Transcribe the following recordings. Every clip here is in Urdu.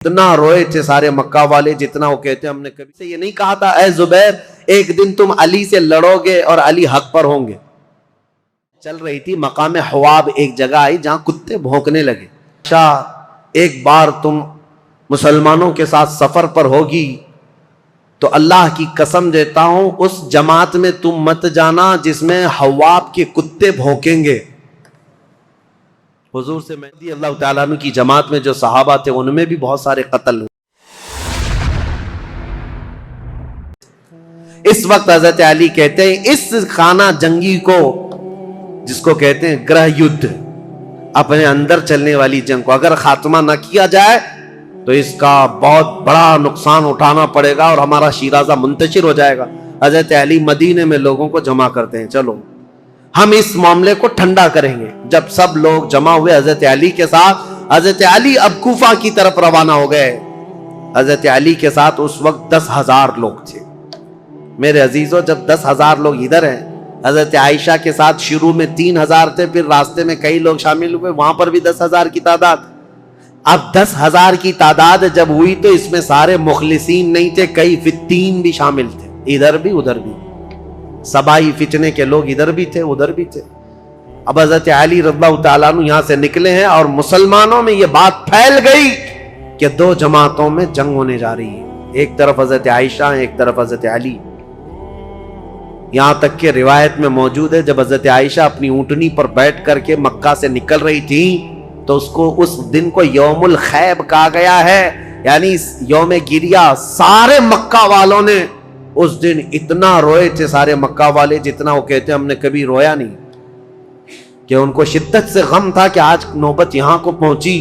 اتنا روئے تھے سارے مکہ والے جتنا وہ کہتے ہیں ہم نے کبھی سے یہ نہیں کہا تھا اے زبیر ایک دن تم علی سے لڑو گے اور علی حق پر ہوں گے. چل رہی تھی مقام حواب ایک جگہ آئی جہاں کتے بھونکنے لگے. اچھا ایک بار تم مسلمانوں کے ساتھ سفر پر ہوگی تو اللہ کی قسم دیتا ہوں اس جماعت میں تم مت جانا جس میں حواب کے کتے بھونکیں گے. حضور سے مہدی اللہ تعالیٰ عنہ کی جماعت میں جو صحابہ تھے ان میں بھی بہت سارے قتل ہوئے. اس وقت حضرت علی کہتے ہیں اس خانہ جنگی کو جس کو کہتے ہیں گرہ یدھ اپنے اندر چلنے والی جنگ کو اگر خاتمہ نہ کیا جائے تو اس کا بہت بڑا نقصان اٹھانا پڑے گا اور ہمارا شیرازہ منتشر ہو جائے گا. حضرت علی مدینے میں لوگوں کو جمع کرتے ہیں چلو ہم اس معاملے کو ٹھنڈا کریں گے. جب سب لوگ جمع ہوئے حضرت علی کے ساتھ حضرت علی اب کوفہ کی طرف روانہ ہو گئے. حضرت علی کے ساتھ اس وقت 10,000 لوگ تھے. میرے عزیزو جب 10,000 لوگ ادھر ہیں حضرت عائشہ کے ساتھ شروع میں 3,000 تھے پھر راستے میں کئی لوگ شامل ہوئے وہاں پر بھی 10,000 کی تعداد. اب 10,000 کی تعداد جب ہوئی تو اس میں سارے مخلصین نہیں تھے کئی فتین بھی شامل تھے ادھر بھی ادھر بھی. سبائی فتنے کے لوگ ادھر بھی تھے ادھر بھی تھے. اب حضرت علی رضی اللہ تعالیٰ عنہ یہاں سے نکلے ہیں اور مسلمانوں میں یہ بات پھیل گئی کہ 2 جماعتوں میں جنگ ہونے جا رہی ہے. ایک طرف حضرت عائشہ ایک طرف حضرت علی. یہاں تک کہ روایت میں موجود ہے جب حضرت عائشہ اپنی اونٹنی پر بیٹھ کر کے مکہ سے نکل رہی تھی تو اس کو اس دن کو یوم الخیب کہا گیا ہے یعنی یوم گریہ. سارے مکہ والوں نے اس دن اتنا روئے تھے سارے مکہ والے جتنا وہ کہتے ہیں ہم نے کبھی رویا نہیں. کہ ان کو شدت سے غم تھا کہ آج نوبت یہاں کو پہنچی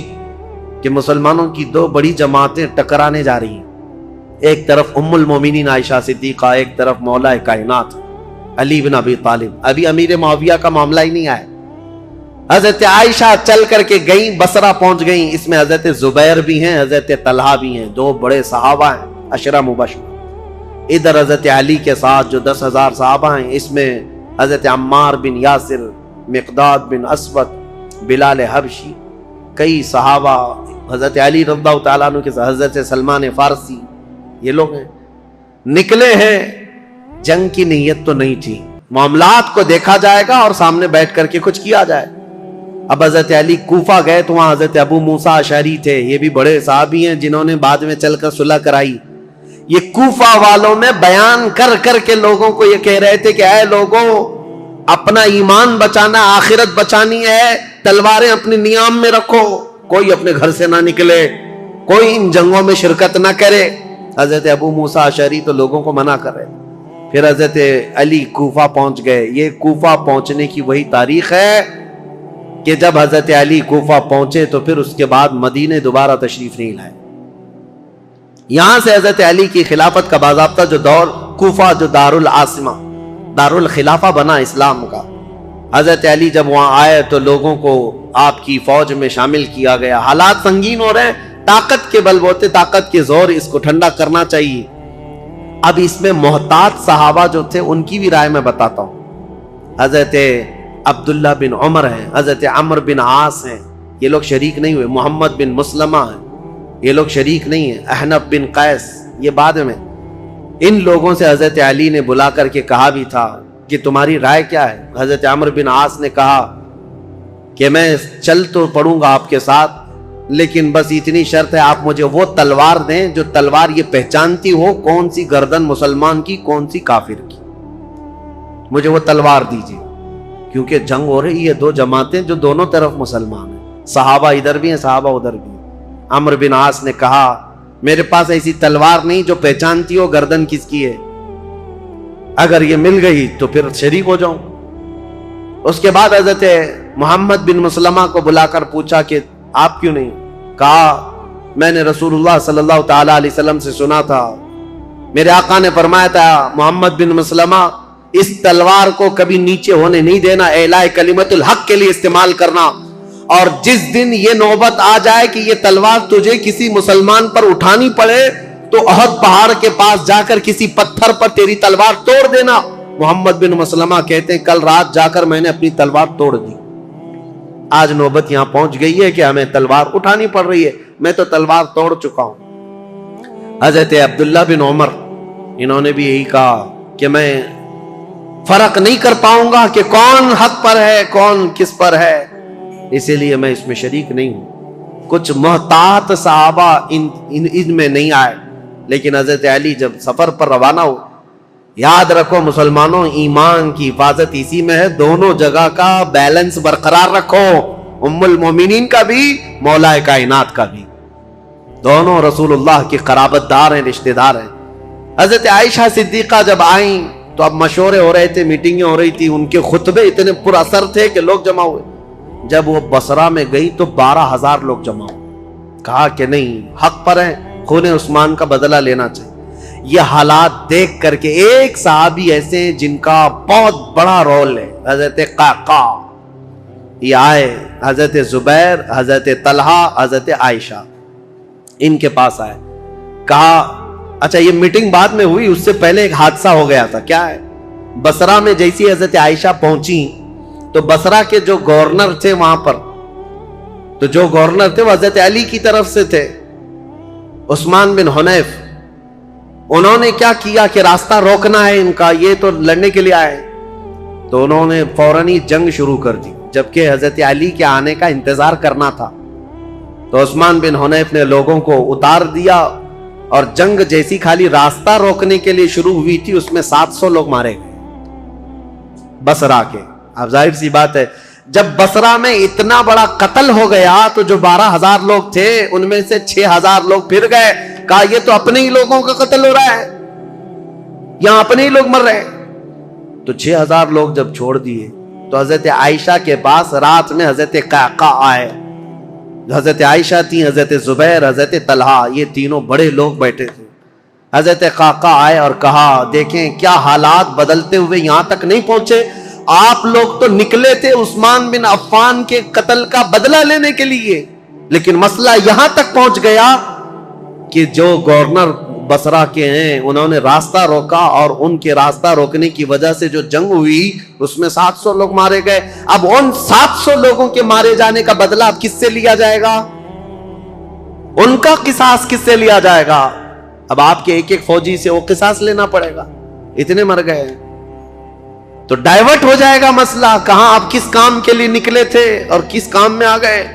کہ مسلمانوں کی 2 بڑی جماعتیں ٹکرانے جا رہی ہیں. ایک طرف ام المومنین عائشہ صدیقہ ایک طرف مولا کائنات علی بن ابی طالب. ابھی امیر معاویہ کا معاملہ ہی نہیں آیا. حضرت عائشہ چل کر کے گئیں بصرہ پہنچ گئیں. اس میں حضرت زبیر بھی ہیں حضرت طلحہ بھی ہیں 2 بڑے صحابہ ہیں عشرہ مبشرہ. ادھر حضرت علی کے ساتھ جو 10,000 صحابہ ہیں اس میں حضرت عمار بن یاسر مقداد بن اسود بلال حبشی کئی صحابہ حضرت علی رضی اللہ تعالیٰ عنہ کے ساتھ حضرت سلمان فارسی یہ لوگ ہیں. نکلے ہیں جنگ کی نیت تو نہیں تھی معاملات کو دیکھا جائے گا اور سامنے بیٹھ کر کے کچھ کیا جائے. اب حضرت علی کوفہ گئے تو وہاں حضرت ابو موسیٰ اشعری تھے یہ بھی بڑے صحابی ہیں جنہوں نے بعد میں چل کر صلح کرائی. یہ کوفہ والوں میں بیان کر کر کے لوگوں کو یہ کہہ رہے تھے کہ اے لوگوں اپنا ایمان بچانا آخرت بچانی ہے تلواریں اپنے نیام میں رکھو کوئی اپنے گھر سے نہ نکلے کوئی ان جنگوں میں شرکت نہ کرے. حضرت ابو موسیٰ اشعری تو لوگوں کو منع کر رہے تھے. پھر حضرت علی کوفہ پہنچ گئے. یہ کوفہ پہنچنے کی وہی تاریخ ہے کہ جب حضرت علی کوفہ پہنچے تو پھر اس کے بعد مدینے دوبارہ تشریف نہیں لائے. یہاں سے حضرت علی کی خلافت کا باضابطہ جو دور کوفہ جو دارالعاصمہ دارالخلافہ بنا اسلام کا. حضرت علی جب وہاں آئے تو لوگوں کو آپ کی فوج میں شامل کیا گیا. حالات سنگین ہو رہے ہیں طاقت کے بل بوتے طاقت کے زور اس کو ٹھنڈا کرنا چاہیے. اب اس میں محتاط صحابہ جو تھے ان کی بھی رائے میں بتاتا ہوں. حضرت عبداللہ بن عمر ہیں حضرت عمر بن عاص ہیں یہ لوگ شریک نہیں ہوئے. محمد بن مسلمہ ہیں یہ لوگ شریک نہیں ہیں. احنف بن قیس یہ بعد میں. ان لوگوں سے حضرت علی نے بلا کر کے کہا بھی تھا کہ تمہاری رائے کیا ہے. حضرت عمر بن عاص نے کہا کہ میں چل تو پڑوں گا آپ کے ساتھ لیکن بس اتنی شرط ہے آپ مجھے وہ تلوار دیں جو تلوار یہ پہچانتی ہو کون سی گردن مسلمان کی کون سی کافر کی. مجھے وہ تلوار دیجیے کیونکہ جنگ ہو رہی ہے 2 جماعتیں جو دونوں طرف مسلمان ہیں صحابہ ادھر بھی ہیں صحابہ ادھر بھی ہیں. عمر بن عاص نے کہا میرے پاس ایسی تلوار نہیں جو پہچانتی ہو گردن کس کی ہے اگر یہ مل گئی تو پھر شریک ہو جاؤں. اس کے بعد حضرت محمد بن مسلمہ کو بلا کر پوچھا کہ آپ کیوں نہیں. کہا میں نے رسول اللہ صلی اللہ تعالی علیہ وسلم سے سنا تھا میرے آقا نے فرمایا تھا محمد بن مسلمہ اس تلوار کو کبھی نیچے ہونے نہیں دینا اعلاء کلمت الحق کے لیے استعمال کرنا اور جس دن یہ نوبت آ جائے کہ یہ تلوار تجھے کسی مسلمان پر اٹھانی پڑے تو احد پہاڑ کے پاس جا کر کسی پتھر پر تیری تلوار توڑ دینا. محمد بن مسلمہ کہتے ہیں کل رات جا کر میں نے اپنی تلوار توڑ دی. آج نوبت یہاں پہنچ گئی ہے کہ ہمیں تلوار اٹھانی پڑ رہی ہے. میں تو تلوار توڑ چکا ہوں۔ حضرت عبداللہ بن عمر انہوں نے بھی یہی کہا کہ میں فرق نہیں کر پاؤں گا کہ کون حق پر ہے کون کس پر ہے، اسی لیے میں اس میں شریک نہیں ہوں۔ کچھ محتاط صحابہ ان میں نہیں آئے، لیکن حضرت علی جب سفر پر روانہ ہو، یاد رکھو مسلمانوں، ایمان کی حفاظت اسی میں ہے، دونوں جگہ کا بیلنس برقرار رکھو، ام المومنین کا بھی مولا کائنات کا بھی، دونوں رسول اللہ کی قرابت دار ہیں، رشتہ دار ہیں۔ حضرت عائشہ صدیقہ جب آئیں تو اب مشورے ہو رہے تھے، میٹنگیں ہو رہی تھی، ان کے خطبے اتنے پر اثر تھے کہ لوگ جمع ہوئے۔ جب وہ بصرہ میں گئی تو 12,000 لوگ جمع ہوئے، کہا کہ نہیں، حق پر ہیں، خون عثمان کا بدلہ لینا چاہیے۔ یہ حالات دیکھ کر کے ایک صحابی ایسے ہیں جن کا بہت بڑا رول ہے، حضرت قعقاع، یہ آئے، حضرت زبیر، حضرت طلحہ، حضرت عائشہ ان کے پاس آئے، کہا اچھا یہ میٹنگ بعد میں ہوئی، اس سے پہلے ایک حادثہ ہو گیا تھا، کیا ہے؟ بصرہ میں جیسی حضرت عائشہ پہنچی تو بصرہ کے جو گورنر تھے وہاں پر، تو جو گورنر تھے وہ حضرت علی کی طرف سے تھے، عثمان بن حنیف، انہوں نے کیا کیا کہ راستہ روکنا ہے ان کا، یہ تو لڑنے کے لیے آئے، تو انہوں نے فوراً ہی جنگ شروع کر دی، جبکہ حضرت علی کے آنے کا انتظار کرنا تھا۔ تو عثمان بن حنیف نے لوگوں کو اتار دیا، اور جنگ جیسی خالی راستہ روکنے کے لیے شروع ہوئی تھی، اس میں 700 لوگ مارے گئے بصرہ کے۔ اب ظاہر سی بات ہے، جب بصرہ میں اتنا بڑا قتل ہو گیا تو جو 12,000 لوگ تھے ان میں سے 6,000 لوگ پھر گئے، کہا یہ تو اپنے ہی لوگوں کا قتل ہو رہا ہے، یہاں اپنے ہی لوگ مر رہے ہیں۔ تو 6,000 لوگ جب چھوڑ دیے تو حضرت عائشہ کے پاس رات میں حضرت قعقاع آئے، حضرت عائشہ تھی، حضرت زبیر، حضرت طلحہ، یہ تینوں بڑے لوگ بیٹھے تھے۔ حضرت قعقاع آئے اور کہا دیکھیں کیا حالات بدلتے ہوئے یہاں تک نہیں پہنچے، آپ لوگ تو نکلے تھے عثمان بن عفان کے قتل کا بدلہ لینے کے لیے، لیکن مسئلہ یہاں تک پہنچ گیا کہ جو گورنر بصرہ کے ہیں انہوں نے راستہ روکا، اور ان کے راستہ روکنے کی وجہ سے جو جنگ ہوئی اس میں 700 لوگ مارے گئے۔ اب ان 700 لوگوں کے مارے جانے کا بدلہ اب کس سے لیا جائے گا؟ ان کا قصاص کس سے لیا جائے گا؟ اب آپ کے ایک ایک فوجی سے وہ قصاص لینا پڑے گا، اتنے مر گئے، تو ڈائیورٹ ہو جائے گا مسئلہ، کہاں آپ کس کام کے لیے نکلے تھے اور کس کام میں آ گئے۔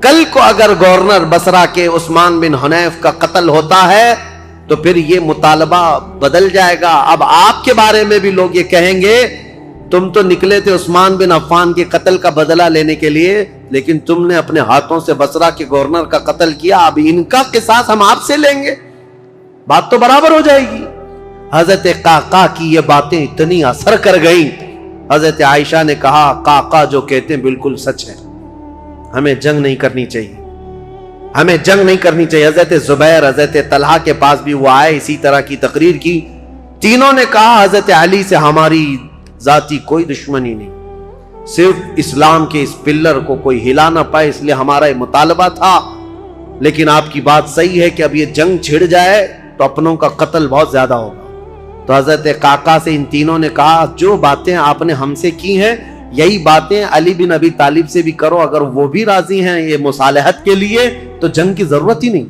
کل کو اگر گورنر بصرہ کے عثمان بن حنیف کا قتل ہوتا ہے تو پھر یہ مطالبہ بدل جائے گا، اب آپ کے بارے میں بھی لوگ یہ کہیں گے تم تو نکلے تھے عثمان بن عفان کے قتل کا بدلہ لینے کے لیے، لیکن تم نے اپنے ہاتھوں سے بصرہ کے گورنر کا قتل کیا، اب ان کا قصاص ہم آپ سے لیں گے، بات تو برابر ہو جائے گی۔ حضرت قعقاع کی یہ باتیں اتنی اثر کر گئیں، حضرت عائشہ نے کہا قعقاع جو کہتے ہیں بالکل سچ ہے، ہمیں جنگ نہیں کرنی چاہیے، ہمیں جنگ نہیں کرنی چاہیے۔ حضرت زبیر، حضرت طلحہ کے پاس بھی وہ آئے، اسی طرح کی تقریر کی، تینوں نے کہا حضرت علی سے ہماری ذاتی کوئی دشمنی نہیں، صرف اسلام کے اس پلر کو کوئی ہلا نہ پائے اس لیے ہمارا یہ مطالبہ تھا، لیکن آپ کی بات صحیح ہے کہ اب یہ جنگ چھڑ جائے تو اپنوں کا قتل بہت زیادہ ہوگا۔ تو حضرت قعقاع سے ان تینوں نے کہا جو باتیں آپ نے ہم سے کی ہیں یہی باتیں علی بن ابی طالب سے بھی کرو، اگر وہ بھی راضی ہیں یہ مصالحت کے لیے تو جنگ کی ضرورت ہی نہیں۔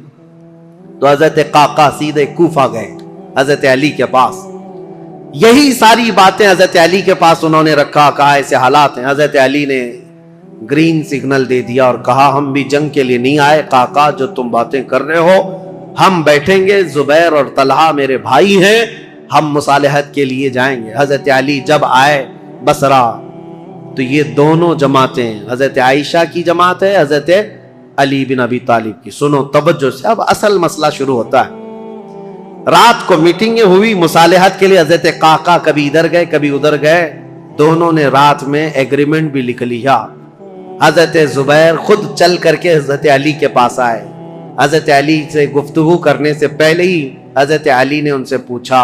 تو حضرت قعقاع سیدھے کوفہ گئے حضرت علی کے پاس، یہی ساری باتیں حضرت علی کے پاس انہوں نے رکھا، کہا ایسے حالات ہیں۔ حضرت علی نے گرین سگنل دے دیا اور کہا ہم بھی جنگ کے لیے نہیں آئے، قعقاع جو تم باتیں کر رہے ہو ہم بیٹھیں گے، زبیر اور طلحہ میرے بھائی ہیں، ہم مصالحت کے لیے جائیں گے۔ حضرت علی جب آئے بصرہ تو یہ دونوں جماعتیں، حضرت عائشہ کی جماعت ہے، حضرت علی بن ابی طالب کی، سنو توجہ سے، اب اصل مسئلہ شروع ہوتا ہے۔ رات کو میٹنگیں ہوئی مصالحت کے لیے، حضرت قعقاع کبھی ادھر گئے کبھی ادھر گئے، دونوں نے رات میں ایگریمنٹ بھی لکھ لیا۔ حضرت زبیر خود چل کر کے حضرت علی کے پاس آئے، حضرت علی سے گفتگو کرنے سے پہلے ہی حضرت علی نے ان سے پوچھا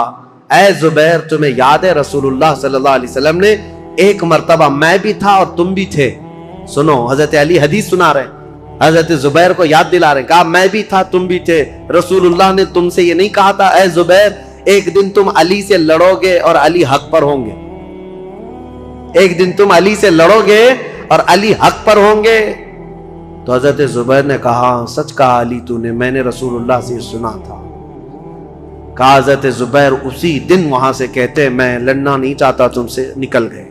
اے زبیر تمہیں یاد ہے رسول اللہ صلی اللہ علیہ وسلم نے ایک مرتبہ میں بھی تھا اور تم بھی تھے، سنو حضرت علی حدیث سنا رہے ہیں، حضرت زبیر کو یاد دلا رہے ہیں، کہا میں بھی تھا تم بھی تھے، رسول اللہ نے تم سے یہ نہیں کہا تھا اے زبیر ایک دن تم علی سے لڑو گے اور علی حق پر ہوں گے، ایک دن تم علی سے لڑو گے اور علی حق پر ہوں گے۔ تو حضرت زبیر نے کہا سچ کہا علی تو نے، میں نے رسول اللہ سے سنا تھا۔ کہا حضرت زبیر اسی دن وہاں سے کہتے میں لڑنا نہیں چاہتا تم سے، نکل گئے۔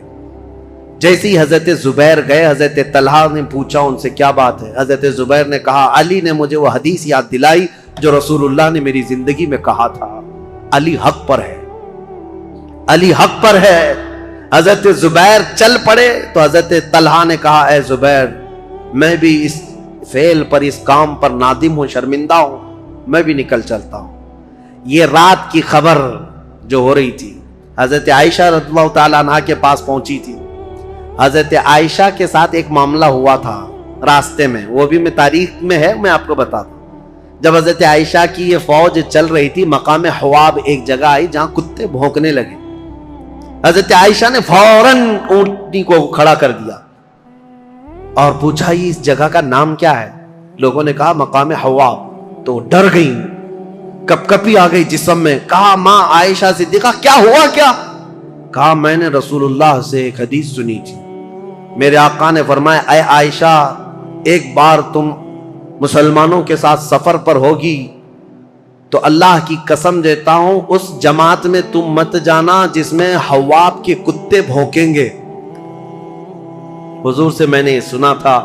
جیسے ہی حضرت زبیر گئے، حضرت طلحہ نے پوچھا ان سے کیا بات ہے؟ حضرت زبیر نے کہا علی نے مجھے وہ حدیث یاد دلائی جو رسول اللہ نے میری زندگی میں کہا تھا، علی حق پر ہے، علی حق پر ہے۔ حضرت زبیر چل پڑے تو حضرت طلحہ نے کہا اے زبیر میں بھی اس فعل پر، اس کام پر نادم ہوں، شرمندہ ہوں، میں بھی نکل چلتا ہوں۔ یہ رات کی خبر جو ہو رہی تھی حضرت عائشہ رضی اللہ تعالیٰ عنہا کے پاس پہنچی تھی۔ حضرت عائشہ کے ساتھ ایک معاملہ ہوا تھا راستے میں، وہ بھی میں تاریخ میں ہے، میں آپ کو بتاتا ہوں۔ جب حضرت عائشہ کی یہ فوج چل رہی تھی، مقام حواب ایک جگہ آئی جہاں کتے بھونکنے لگے۔ حضرت عائشہ نے فوراً اونٹنی کو کھڑا کر دیا اور پوچھا یہ اس جگہ کا نام کیا ہے؟ لوگوں نے کہا مقام حواب۔ تو ڈر گئی، کپ کپی آ گئی جسم میں۔ کہا ماں عائشہ صدیقہ کیا ہوا کیا؟ کہا میں نے رسول اللہ سے ایک حدیث سنی تھی، میرے آقا نے فرمایا اے عائشہ ایک بار تم مسلمانوں کے ساتھ سفر پر ہوگی تو اللہ کی قسم دیتا ہوں اس جماعت میں تم مت جانا جس میں حواب کے کتے بھونکیں گے۔ حضور سے میں نے سنا تھا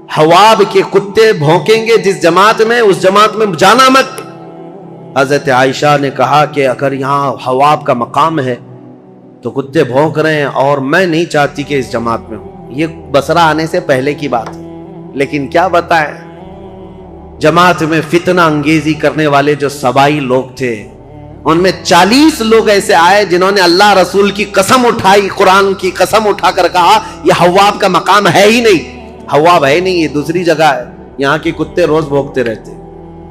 حواب کے کتے بھونکیں گے جس جماعت میں، اس جماعت میں جانا مت۔ حضرت عائشہ نے کہا کہ اگر یہاں حواب کا مقام ہے تو کتے بھونک رہے ہیں اور میں نہیں چاہتی کہ اس جماعت میں ہوں۔ یہ بصرہ آنے سے پہلے کی بات ہے، لیکن کیا بتائیں جماعت میں فتنہ انگیزی کرنے والے جو سبائی لوگ تھے ان میں 40 لوگ ایسے آئے جنہوں نے اللہ رسول کی قسم اٹھائی، قرآن کی قسم اٹھا کر کہا یہ حواب کا مقام ہے ہی نہیں، حواب ہے نہیں، یہ دوسری جگہ ہے، یہاں کے کتے روز بھونکتے رہتے۔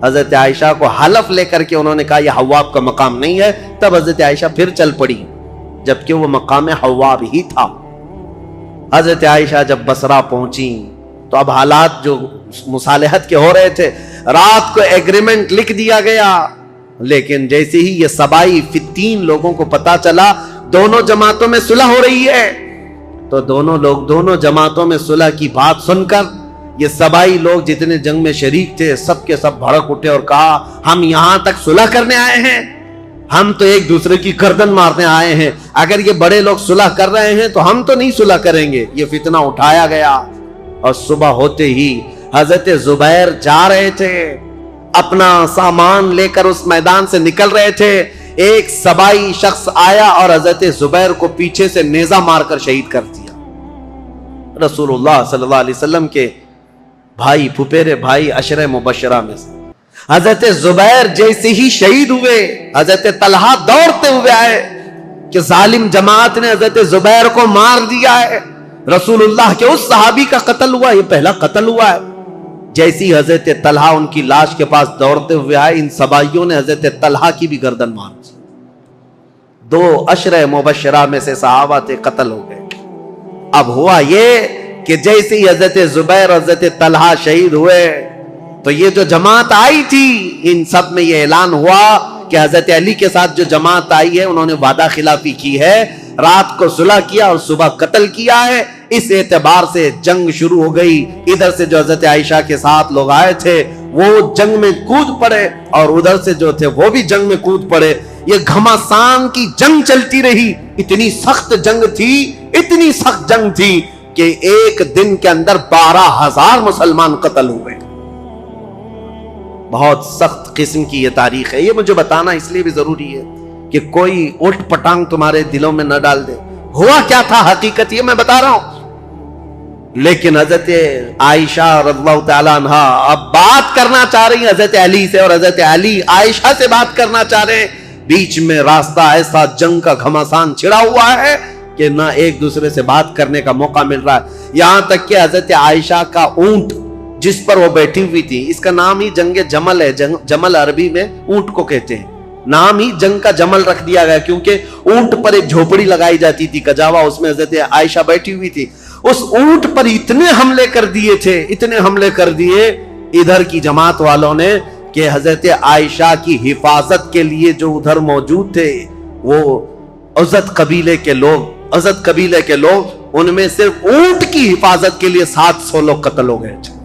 حضرت عائشہ کو حلف لے کر کے انہوں نے کہا یہ حواب کا مقام نہیں ہے۔ تب حضرت عائشہ پھر چل پڑی جبکہ وہ مقام حواب ہی تھا۔ حضرت عائشہ جب بصرہ پہنچی تو اب حالات جو مصالحت کے ہو رہے تھے، رات کو ایگریمنٹ لکھ دیا گیا، لیکن جیسے ہی یہ سبائی 3 لوگوں کو پتا چلا دونوں جماعتوں میں صلح ہو رہی ہے تو دونوں جماعتوں میں صلح کی بات سن کر یہ سبائی لوگ جتنے جنگ میں شریک تھے سب کے سب بھڑک اٹھے اور کہا ہم یہاں تک صلح کرنے آئے ہیں، ہم تو ایک دوسرے کی گردن مارنے آئے ہیں، اگر یہ بڑے لوگ صلح کر رہے ہیں تو ہم تو نہیں صلح کریں گے۔ یہ فتنہ اٹھایا گیا اور صبح ہوتے ہی حضرت زبیر جا رہے تھے، اپنا سامان لے کر اس میدان سے نکل رہے تھے، ایک سبائی شخص آیا اور حضرت زبیر کو پیچھے سے نیزہ مار کر شہید کر دیا۔ رسول اللہ صلی اللہ علیہ وسلم کے بھائی، پھپھیرے بھائی، عشرہ مبشرہ میں سے حضرت زبیر جیسے ہی شہید ہوئے، حضرت طلحہ دوڑتے ہوئے آئے کہ ظالم جماعت نے حضرت زبیر کو مار دیا ہے، رسول اللہ کے اس صحابی کا قتل ہوا، یہ پہلا قتل ہوا ہے۔ جیسی حضرت طلحہ ان کی لاش کے پاس دوڑتے ہوئے آئے، ان سبائیوں نے حضرت طلحہ کی بھی گردن مار دی۔ 2 عشرہ مبشرہ میں سے صحابہ تھے، قتل ہو گئے۔ اب ہوا یہ کہ جیسے ہی حضرت زبیر اور حضرت طلحہ شہید ہوئے تو یہ جو جماعت آئی تھی ان سب میں یہ اعلان ہوا کہ حضرت علی کے ساتھ جو جماعت آئی ہے انہوں نے وعدہ خلافی کی ہے، رات کو صلح کیا اور صبح قتل کیا ہے، اس اعتبار سے جنگ شروع ہو گئی۔ ادھر سے جو حضرت عائشہ کے ساتھ لوگ آئے تھے وہ جنگ میں کود پڑے اور ادھر سے جو تھے وہ بھی جنگ میں کود پڑے۔ یہ گھمسان کی جنگ چلتی رہی، اتنی سخت جنگ تھی، اتنی سخت جنگ تھی کہ ایک دن کے اندر 12,000 مسلمان قتل ہوئے۔ بہت سخت قسم کی یہ تاریخ ہے، یہ مجھے بتانا اس لیے بھی ضروری ہے کہ کوئی اٹھ پٹانگ تمہارے دلوں میں نہ ڈال دے۔ ہوا کیا تھا حقیقت یہ میں بتا رہا ہوں، لیکن حضرت عائشہ رضی اللہ تعالیٰ عنہ اب بات کرنا چاہ رہی ہیں حضرت علی سے، اور حضرت علی عائشہ سے بات کرنا چاہ رہے ہیں۔ بیچ میں راستہ ایسا جنگ کا گھمسان چھڑا ہوا ہے کہ نہ ایک دوسرے سے بات کرنے کا موقع مل رہا ہے، یہاں تک کہ حضرت عائشہ کا اونٹ جس پر وہ بیٹھی ہوئی تھی، اس کا نام ہی جنگ جمل ہے، جمل عربی میں اونٹ کو کہتے ہیں، نام ہی جنگ کا جمل رکھ دیا گیا کیونکہ اونٹ پر ایک جھوپڑی لگائی جاتی تھی کجاوا، اس میں حضرت عائشہ بیٹھی ہوئی تھی۔ اس اونٹ پر اتنے حملے کر دیے تھے، اتنے حملے کر دیے ادھر کی جماعت والوں نے کہ حضرت عائشہ کی حفاظت کے لیے جو ادھر موجود تھے وہ عزت قبیلے کے لوگ، ان میں صرف اونٹ کی حفاظت کے لیے 700 لوگ قتل ہو گئے تھے۔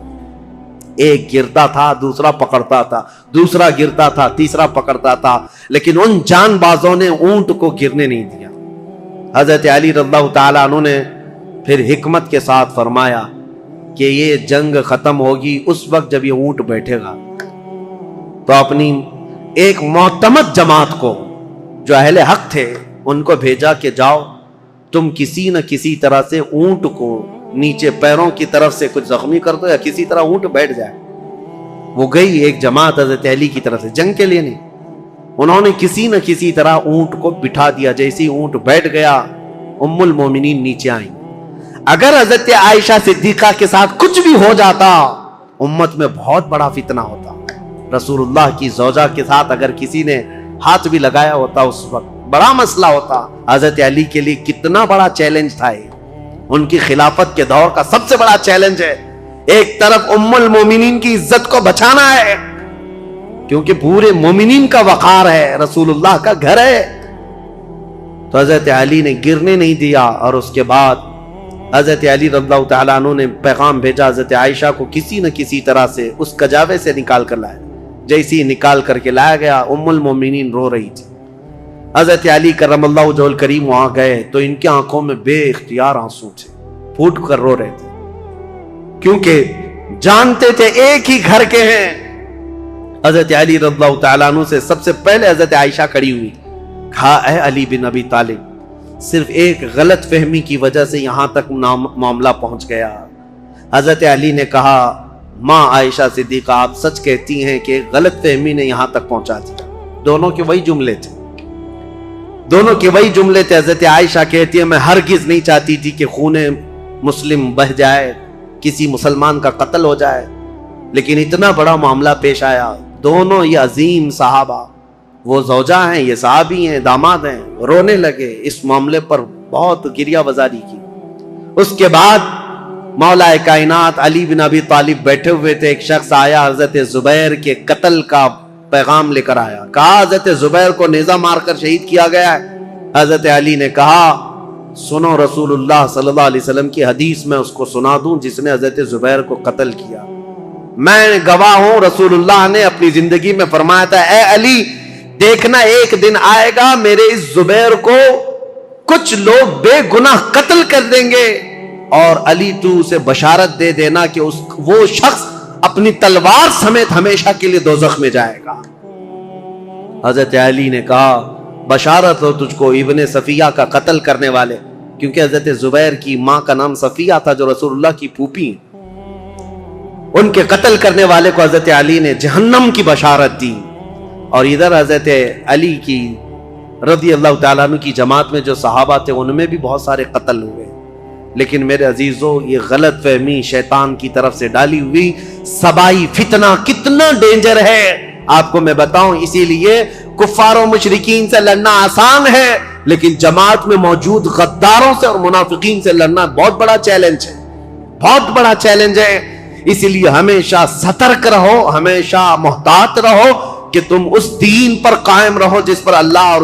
ایک گرتا تھا دوسرا پکڑتا تھا، دوسرا گرتا تھا تیسرا پکڑتا تھا، لیکن ان جان بازوں نے اونٹ کو گرنے نہیں دیا۔ حضرت علی رضی اللہ تعالیٰ عنہ نے پھر حکمت کے ساتھ فرمایا کہ یہ جنگ ختم ہوگی اس وقت جب یہ اونٹ بیٹھے گا، تو اپنی ایک معتمد جماعت کو جو اہل حق تھے ان کو بھیجا کہ جاؤ تم کسی نہ کسی طرح سے اونٹ کو نیچے پیروں کی طرف سے کچھ زخمی کر دو یا کسی طرح اونٹ بیٹھ جائے۔ وہ گئی ایک جماعت حضرت علی کی طرف سے، جنگ کے لیے نہیں، انہوں نے کسی نہ کسی طرح اونٹ کو بٹھا دیا۔ جیسے ہی اونٹ بیٹھ گیا ام المومنین نیچے آئیں۔ اگر حضرت عائشہ صدیقہ کے ساتھ کچھ بھی ہو جاتا امت میں بہت بڑا فتنہ ہوتا۔ رسول اللہ کی زوجہ کے ساتھ اگر کسی نے ہاتھ بھی لگایا ہوتا اس وقت بڑا مسئلہ ہوتا۔ حضرت علی کے لیے کتنا بڑا چیلنج تھا یہ، ان کی خلافت کے دور کا سب سے بڑا چیلنج ہے۔ ایک طرف ام المومنین کی عزت کو بچانا ہے کیونکہ پورے مومنین کا وقار ہے، رسول اللہ کا گھر ہے، تو حضرت علی نے گرنے نہیں دیا۔ اور اس کے بعد حضرت علی رضی اللہ تعالیٰ عنہ نے پیغام بھیجا حضرت عائشہ کو کسی نہ کسی طرح سے اس کجاوے سے نکال کر لایا۔ جیسے ہی نکال کر کے لایا گیا ام المومنین رو رہی تھی۔ حضرت علی کرم اللہ وجہہ الکریم وہاں گئے تو ان کی آنکھوں میں بے اختیار آنسو تھے، پھوٹ کر رو رہے تھے، کیونکہ جانتے تھے ایک ہی گھر کے ہیں۔ حضرت علی رضی اللہ تعالیٰ عنہ سے سب سے پہلے حضرت عائشہ کھڑی ہوئی، کہا اے علی بن ابی طالب، صرف ایک غلط فہمی کی وجہ سے یہاں تک معاملہ پہنچ گیا۔ حضرت علی نے کہا ماں عائشہ صدیقہ آپ سچ کہتی ہیں کہ غلط فہمی نے یہاں تک پہنچا دیا۔ دونوں کے وہی جملے تھے، دونوں کے وہی جملے تھے۔ حضرت عائشہ کہتی ہے میں ہرگز نہیں چاہتی تھی کہ خون مسلم بہہ جائے، کسی مسلمان کا قتل ہو جائے، لیکن اتنا بڑا معاملہ پیش آیا۔ دونوں یہ عظیم صحابہ، وہ زوجہ ہیں یہ صحابی ہیں داماد ہیں، رونے لگے، اس معاملے پر بہت گریہ وزاری کی۔ اس کے بعد مولا کائنات علی بن ابی طالب بیٹھے ہوئے تھے، ایک شخص آیا حضرت زبیر کے قتل کا پیغام لے کر آیا، کہا حضرت زبیر کو نیزہ مار کر شہید کیا گیا ہے۔ حضرت علی نے کہا سنو رسول اللہ صلی اللہ علیہ وسلم کی حدیث میں اس کو سنا دوں جس نے حضرت زبیر کو قتل کیا۔ میں گواہ ہوں رسول اللہ نے اپنی زندگی میں فرمایا تھا اے علی دیکھنا ایک دن آئے گا میرے اس زبیر کو کچھ لوگ بے گناہ قتل کر دیں گے، اور علی تو اسے بشارت دے دینا کہ وہ شخص اپنی تلوار سمیت ہمیشہ کے لیے دوزخ میں جائے گا۔ حضرت علی نے کہا بشارت ہو تجھ کو ابن صفیہ کا قتل کرنے والے، کیونکہ حضرت زبیر کی ماں کا نام صفیہ تھا جو رسول اللہ کی پھوپھی ہیں، ان کے قتل کرنے والے کو حضرت علی نے جہنم کی بشارت دی۔ اور ادھر حضرت علی کی رضی اللہ تعالیٰ عنہ کی جماعت میں جو صحابہ تھے ان میں بھی بہت سارے قتل ہوئے، لیکن میرے عزیزو یہ غلط فہمی شیطان کی طرف سے ڈالی ہوئی سبائی فتنہ کتنا ڈینجر ہے آپ کو میں بتاؤں۔ اسی لیے کفار و مشرکین سے لڑنا آسان ہے، لیکن جماعت میں موجود غداروں سے اور منافقین سے لڑنا بہت بڑا چیلنج ہے، بہت بڑا چیلنج ہے۔ اسی لیے ہمیشہ سترک رہو، ہمیشہ محتاط رہو کہ تم اس دین پر قائم رہو جس پر اللہ اور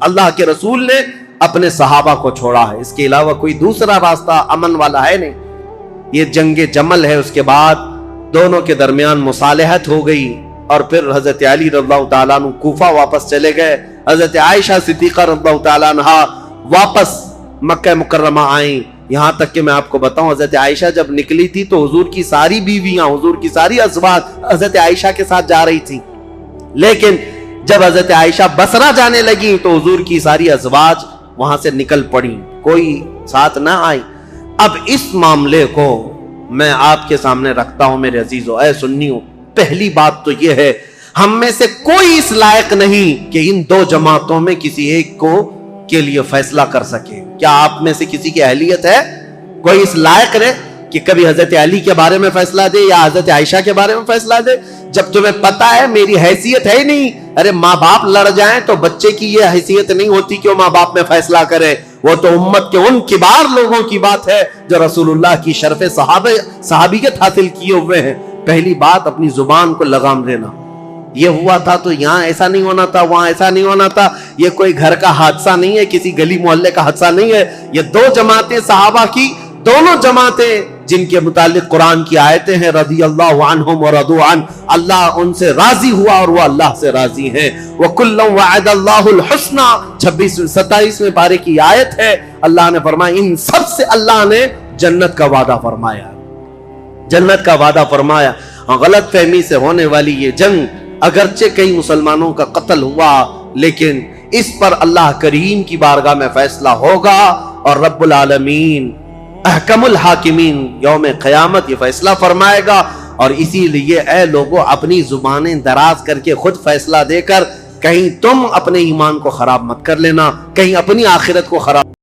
اللہ کے رسول نے اپنے صحابہ کو چھوڑا ہے۔ اس کے علاوہ کوئی دوسرا راستہ امن والا ہے نہیں۔ یہ جنگ جمل ہے، اس کے بعد دونوں کے درمیان مصالحت ہو گئی، اور پھر حضرت علی رضی اللہ تعالیٰ عنہ کوفہ واپس چلے گئے، حضرت عائشہ صدیقہ رضی اللہ تعالیٰ عنہ واپس مکہ مکرمہ آئیں۔ یہاں تک کہ میں آپ کو بتاؤں حضرت عائشہ جب نکلی تھی تو حضور کی ساری بیویاں، حضور کی ساری ازواج حضرت عائشہ کے ساتھ جا رہی تھی، لیکن جب حضرت عائشہ بصرہ جانے لگی تو حضور کی ساری ازواج وہاں سے نکل پڑی، کوئی ساتھ نہ آئی۔ اب اس معاملے کو میں آپ کے سامنے رکھتا ہوں میرے عزیزو، اے سنیو، پہلی بات تو یہ ہے ہم میں سے کوئی اس لائق نہیں کہ ان دو جماعتوں میں کسی ایک کو کے لیے فیصلہ کر سکے۔ کیا آپ میں سے کسی کی اہلیت ہے؟ کوئی اس لائق ہے کہ کبھی حضرت علی کے بارے میں فیصلہ دے یا حضرت عائشہ کے بارے میں فیصلہ دے؟ جب تمہیں پتا ہے میری حیثیت ہے نہیں، ارے ماں باپ لڑ جائیں تو بچے کی یہ حیثیت نہیں ہوتی کہ وہ ماں باپ میں فیصلہ کرے، وہ تو امت کے ان کبار لوگوں کی بات ہے جو رسول اللہ کی شرف صحابیت حاصل کیے ہوئے ہیں۔ پہلی بات اپنی زبان کو لگام دینا، یہ ہوا تھا تو یہاں ایسا نہیں ہونا تھا، وہاں ایسا نہیں ہونا تھا، یہ کوئی گھر کا حادثہ نہیں ہے، کسی گلی محلے کا حادثہ نہیں ہے، یہ دو جماعتیں صحابہ کی، دونوں جماعتیں جن کے متعلق قرآن کی آیتیں ہیں رضی اللہ عنہم ورضوا عنہ، اللہ ان سے راضی ہوا اور وہ اللہ سے راضی ہیں۔ وَكُلًّا وَعَدَ اللَّهُ الْحُسْنَى 27ویں پارے کی آیت ہے، اللہ نے فرمایا ان سب سے اللہ نے جنت کا وعدہ فرمایا، جنت کا وعدہ فرمایا۔ غلط فہمی سے ہونے والی یہ جنگ، اگرچہ کئی مسلمانوں کا قتل ہوا، لیکن اس پر اللہ کریم کی بارگاہ میں فیصلہ ہوگا اور رب العالمین احکم الحاکمین یوم قیامت یہ فیصلہ فرمائے گا۔ اور اسی لیے اے لوگوں اپنی زبانیں دراز کر کے خود فیصلہ دے کر کہیں تم اپنے ایمان کو خراب مت کر لینا، کہیں اپنی آخرت کو خراب